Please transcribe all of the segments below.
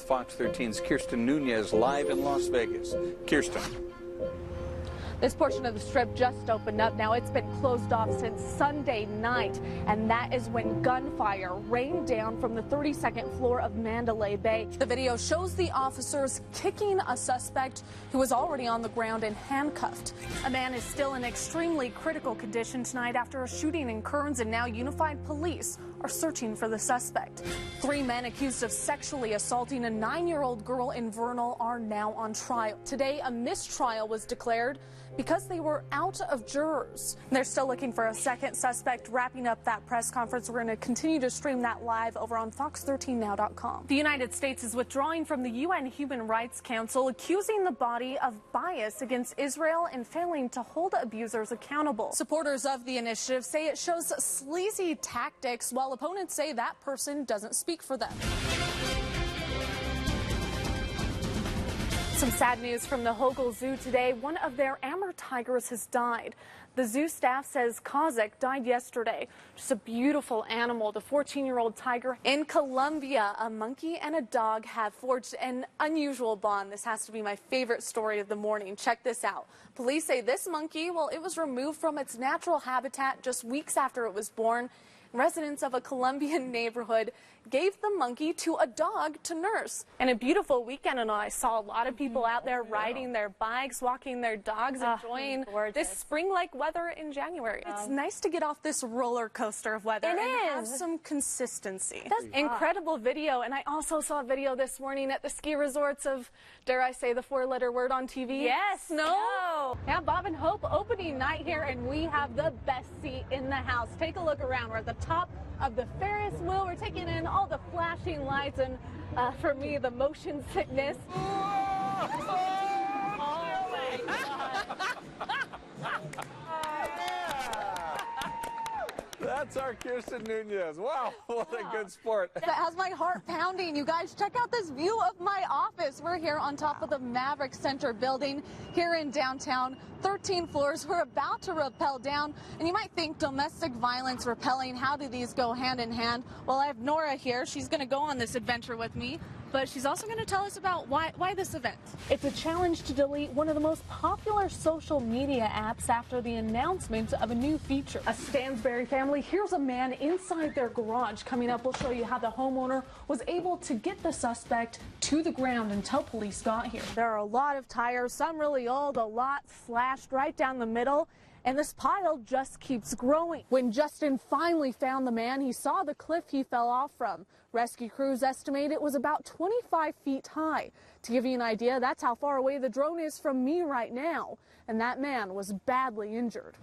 Fox 13's Kirsten Nunez live in Las Vegas. Kirsten. This portion of the Strip just opened up. Now it's been closed off since Sunday night, and that is when gunfire rained down from the 32nd floor of Mandalay Bay. The video shows the officers kicking a suspect who was already on the ground and handcuffed. A man is still in extremely critical condition tonight after a shooting in Kearns, and now Unified Police are searching for the suspect. 3 men accused of sexually assaulting a 9-year-old girl in Vernal are now on trial. Today, a mistrial was declared because they were out of jurors. They're still looking for a second suspect. Wrapping up that press conference, we're going to continue to stream that live over on fox13now.com. The United States is withdrawing from the UN Human Rights Council, accusing the body of bias against Israel and failing to hold abusers accountable. Supporters of the initiative say it shows sleazy tactics, while opponents say that person doesn't speak for them. Some sad news from the Hogle Zoo today. One of their Amur tigers has died. The zoo staff says Kazakh died yesterday. Just a beautiful animal, the 14-year-old tiger. In Colombia, a monkey and a dog have forged an unusual bond. This has to be my favorite story of the morning. Check this out. Police say this monkey, well, it was removed from its natural habitat just weeks after it was born. Residents of a Colombian neighborhood gave the monkey to a dog to nurse. And a beautiful weekend, and I saw a lot of people out there riding their bikes, walking their dogs, enjoying this spring-like weather in January. It's nice to get off this roller coaster of weather and have some consistency. That's incredible video, and I also saw a video this morning at the ski resorts of, dare I say the 4-letter word on TV? Yes. No. Yeah, Bob and Hope opening night here, and we have the best seat in the house. Take a look around. We're at the top of the Ferris wheel. We're taking in all the flashing lights, and for me, the motion sickness. Oh my God. That's our Kirsten Nunez. Wow, what a good sport. That has my heart pounding. You guys, check out this view of my office. We're here on top of the Maverick Center building here in downtown. 13 floors. We're about to rappel down. And you might think domestic violence, rappelling, how do these go hand in hand? Well, I have Nora here. She's going to go on this adventure with me. But she's also going to tell us about why this event. It's a challenge to delete one of the most popular social media apps after the announcement of a new feature. A Stansbury family, here's a man inside their garage. Coming up, we'll show you how the homeowner was able to get the suspect to the ground until police got here. There are a lot of tires, some really old, a lot slashed right down the middle. And this pile just keeps growing. When Justin finally found the man, he saw the cliff he fell off from. Rescue crews estimate it was about 25 feet high. To give you an idea, that's how far away the drone is from me right now. And that man was badly injured.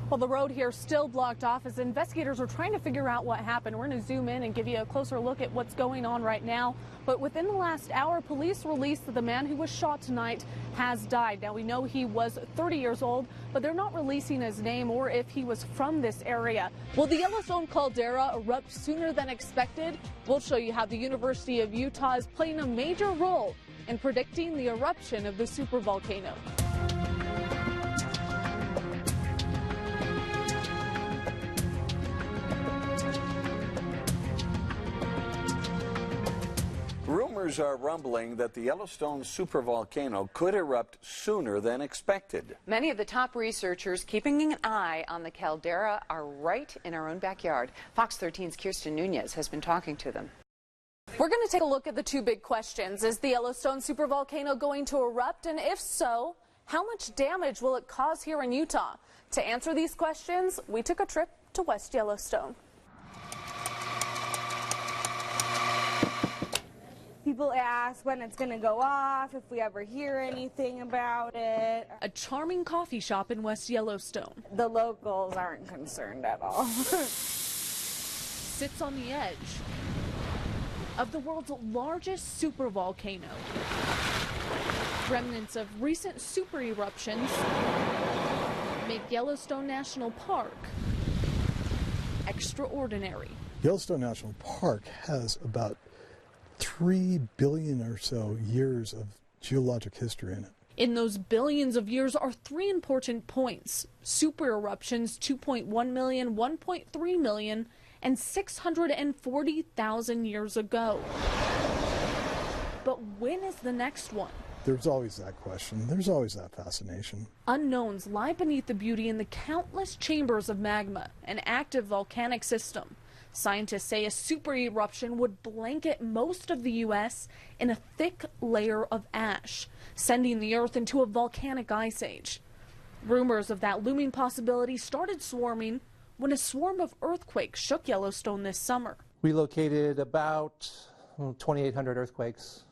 Well, the road here still blocked off as investigators are trying to figure out what happened. We're going to zoom in and give you a closer look at what's going on right now. But within the last hour, police released that the man who was shot tonight has died. Now, we know he was 30 years old, but they're not releasing his name or if he was from this area. Will the Yellowstone caldera erupt sooner than expected? We'll show you how the University of Utah is playing a major role in predicting the eruption of the supervolcano. Rumors are rumbling that the Yellowstone supervolcano could erupt sooner than expected. Many of the top researchers keeping an eye on the caldera are right in our own backyard. Fox 13's Kirsten Nunez has been talking to them. We're going to take a look at the two big questions. Is the Yellowstone supervolcano going to erupt? And if so, how much damage will it cause here in Utah? To answer these questions, we took a trip to West Yellowstone. People ask when it's going to go off, if we ever hear anything about it. A charming coffee shop in West Yellowstone. The locals aren't concerned at all. Sits on the edge of the world's largest supervolcano. Remnants of recent super eruptions make Yellowstone National Park extraordinary. Yellowstone National Park has about 3 billion or so years of geologic history in it. In those billions of years are 3 important points: super eruptions 2.1 million, 1.3 million, and 640,000 years ago. But when is the next one? There's always that question. There's always that fascination. Unknowns lie beneath the beauty in the countless chambers of magma, an active volcanic system. Scientists say a super eruption would blanket most of the U.S. in a thick layer of ash, sending the Earth into a volcanic ice age. Rumors of that looming possibility started swarming when a swarm of earthquakes shook Yellowstone this summer. We located about 2,800 earthquakes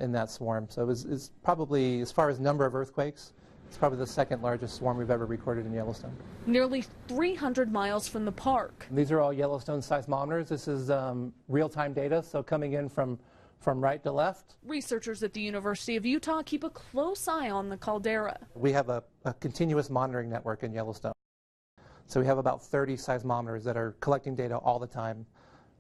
in that swarm. So it's probably, as far as number of earthquakes, it's probably the second largest swarm we've ever recorded in Yellowstone. Nearly 300 miles from the park. These are all Yellowstone seismometers. This is real-time data, so coming in from right to left. Researchers at the University of Utah keep a close eye on the caldera. We have a continuous monitoring network in Yellowstone. So we have about 30 seismometers that are collecting data all the time,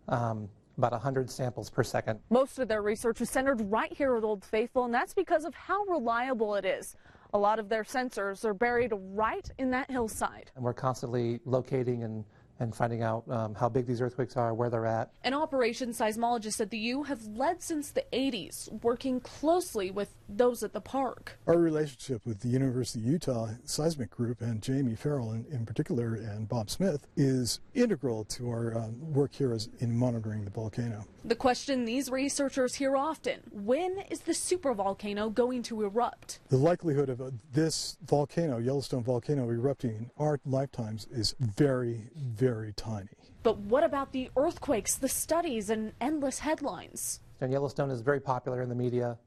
about 100 samples per second. Most of their research is centered right here at Old Faithful, and that's because of how reliable it is. A lot of their sensors are buried right in that hillside. And we're constantly locating and finding out how big these earthquakes are, where they're at. And operations seismologists at the U have led since the 80s, working closely with those at the park. Our relationship with the University of Utah Seismic Group and Jamie Farrell in particular and Bob Smith is integral to our work here in monitoring the volcano. The question these researchers hear often, when is the supervolcano going to erupt? The likelihood of this volcano, Yellowstone volcano, erupting in our lifetimes is very, very tiny. But what about the earthquakes, the studies, and endless headlines? And Yellowstone is very popular in the media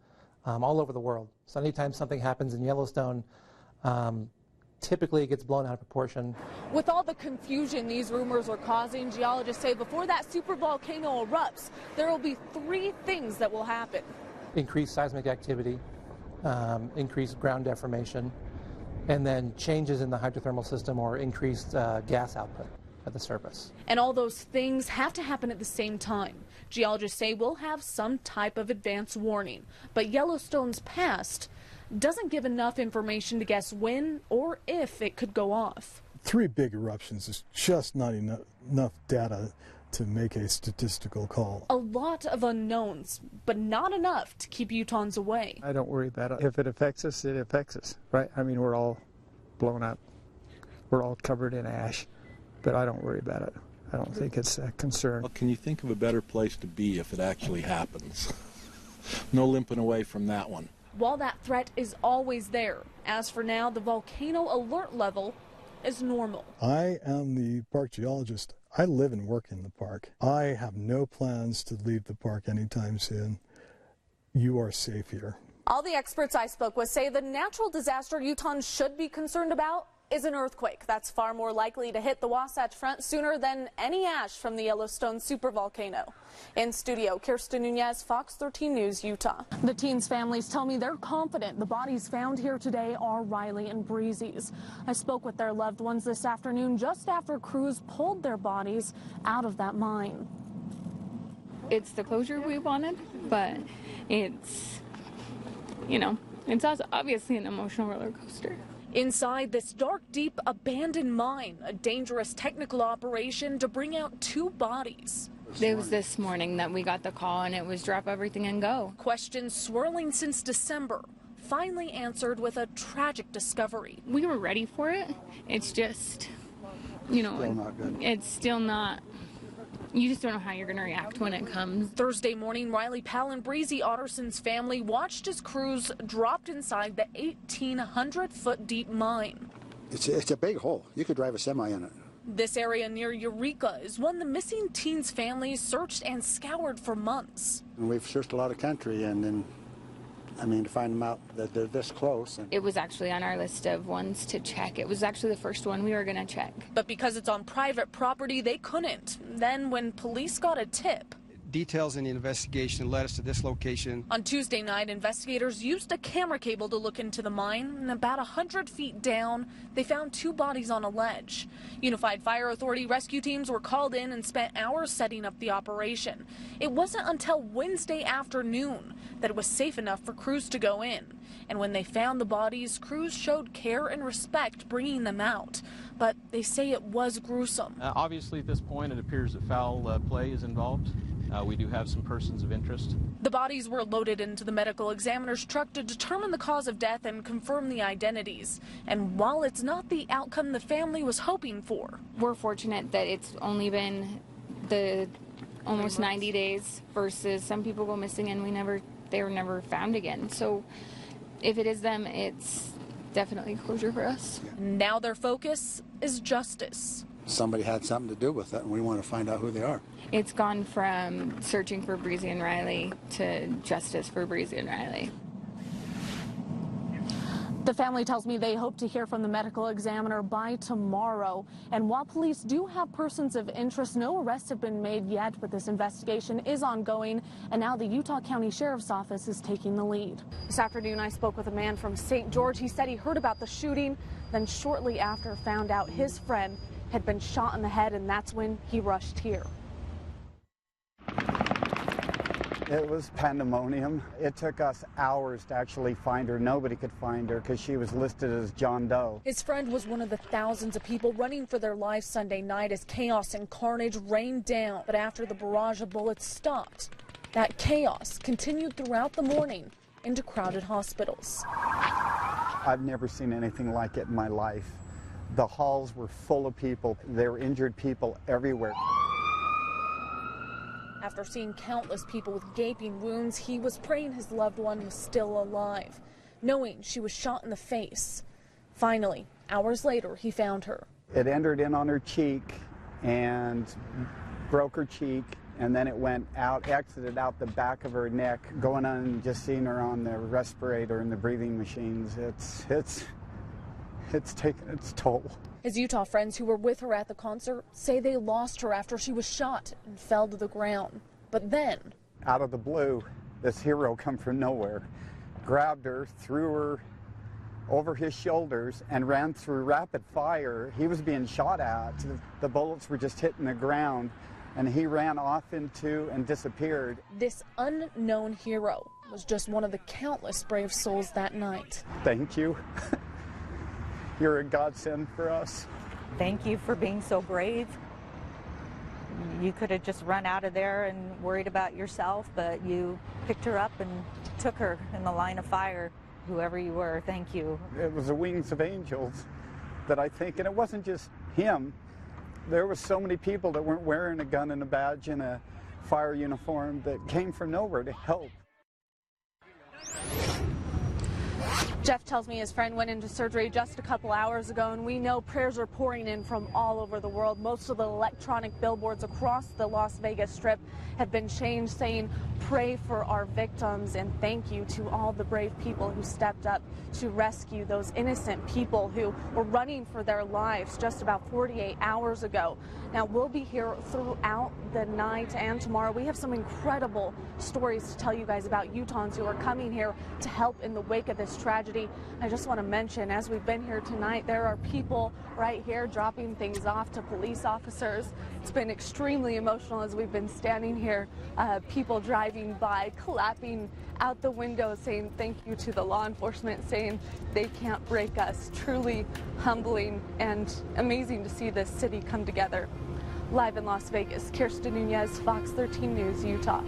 all over the world. So anytime something happens in Yellowstone, typically it gets blown out of proportion. With all the confusion these rumors are causing, geologists say before that supervolcano erupts, there will be 3 things that will happen. Increased seismic activity, increased ground deformation, and then changes in the hydrothermal system or increased gas output at the surface. And all those things have to happen at the same time. Geologists say we'll have some type of advance warning, but Yellowstone's past doesn't give enough information to guess when or if it could go off. 3 big eruptions is just not enough data to make a statistical call. A lot of unknowns, but not enough to keep Utahns away. I don't worry about it. If it affects us, it affects us, right? I mean, we're all blown up. We're all covered in ash, but I don't worry about it. I don't think it's a concern. Well, can you think of a better place to be if it actually happens? No limping away from that one. While that threat is always there, as for now, the volcano alert level is normal. I am the park geologist. I live and work in the park. I have no plans to leave the park anytime soon. You are safe here. All the experts I spoke with say the natural disaster Utahns should be concerned about is an earthquake. That's far more likely to hit the Wasatch Front sooner than any ash from the Yellowstone supervolcano. In studio, Kirsten Nunez, Fox 13 News, Utah. The teens' families tell me they're confident the bodies found here today are Riley and Breezy's. I spoke with their loved ones this afternoon just after crews pulled their bodies out of that mine. It's the closure we wanted, but it's, it's also obviously an emotional roller coaster. Inside this dark, deep, abandoned mine, a dangerous technical operation to bring out 2 bodies. It was this morning that we got the call, and it was drop everything and go. Questions swirling since December, finally answered with a tragic discovery. We were ready for it. It's just, Still not good. It's still not. You just don't know how you're going to react when it comes. Thursday morning, Riley Powell and Breezy Otterson's family watched as crews dropped inside the 1,800-foot deep mine. It's a big hole. You could drive a semi in it. This area near Eureka is one the missing teens' families searched and scoured for months. And we've searched a lot of country, and then, to find them out that they're this close. It was actually on our list of ones to check. It was actually the first one we were going to check. But because it's on private property, they couldn't. Then when police got a tip, details in the investigation led us to this location. On Tuesday night, investigators used a camera cable to look into the mine, and about 100 feet down, they found 2 bodies on a ledge. Unified Fire Authority rescue teams were called in and spent hours setting up the operation. It wasn't until Wednesday afternoon that it was safe enough for crews to go in. And when they found the bodies, crews showed care and respect bringing them out. But they say it was gruesome. Obviously, at this point, it appears that foul play is involved. We do have some persons of interest. The bodies were loaded into the medical examiner's truck to determine the cause of death and confirm the identities. And while it's not the outcome the family was hoping for, we're fortunate that it's only been the almost 90 days versus some people go missing and they were never found again. So if it is them, it's definitely closure for us. Now their focus is justice. Somebody had something to do with it, and we want to find out who they are. It's gone from searching for Breezy and Riley to justice for Breezy and Riley. The family tells me they hope to hear from the medical examiner by tomorrow. And while police do have persons of interest, no arrests have been made yet, but this investigation is ongoing. And now the Utah County Sheriff's Office is taking the lead. This afternoon, I spoke with a man from St. George. He said he heard about the shooting, then shortly after found out his friend had been shot in the head, and that's when he rushed here. It was pandemonium. It took us hours to actually find her. Nobody could find her because she was listed as John Doe. His friend was one of the thousands of people running for their lives Sunday night as chaos and carnage rained down. But after the barrage of bullets stopped, that chaos continued throughout the morning into crowded hospitals. I've never seen anything like it in my life. The halls were full of people. There were injured people everywhere. After seeing countless people with gaping wounds, he was praying his loved one was still alive, knowing she was shot in the face. Finally, hours later, he found her. It entered in on her cheek and broke her cheek, and then it went out, exited out the back of her neck, going on and just seeing her on the respirator and the breathing machines. It's taken its toll. His Utah friends who were with her at the concert say they lost her after she was shot and fell to the ground. But then, out of the blue, this hero come from nowhere, grabbed her, threw her over his shoulders, and ran through rapid fire. He was being shot at. The bullets were just hitting the ground, and he ran off into and disappeared. This unknown hero was just one of the countless brave souls that night. Thank you. You're a godsend for us. Thank you for being so brave. You could have just run out of there and worried about yourself, but you picked her up and took her in the line of fire. Whoever you were, thank you. It was the wings of angels that I think, and it wasn't just him. There were so many people that weren't wearing a gun and a badge and a fire uniform that came from nowhere to help. Jeff tells me his friend went into surgery just a couple hours ago, and we know prayers are pouring in from all over the world. Most of the electronic billboards across the Las Vegas Strip have been changed, saying, "Pray for our victims," and thank you to all the brave people who stepped up to rescue those innocent people who were running for their lives just about 48 hours ago. Now, we'll be here throughout the night and tomorrow. We have some incredible stories to tell you guys about Utahns who are coming here to help in the wake of this tragedy. I just want to mention, as we've been here tonight, there are people right here dropping things off to police officers. It's been extremely emotional as we've been standing here. People driving by, clapping out the window, saying thank you to the law enforcement, saying they can't break us. Truly humbling and amazing to see this city come together. Live in Las Vegas, Kirsten Nunez, Fox 13 News, Utah.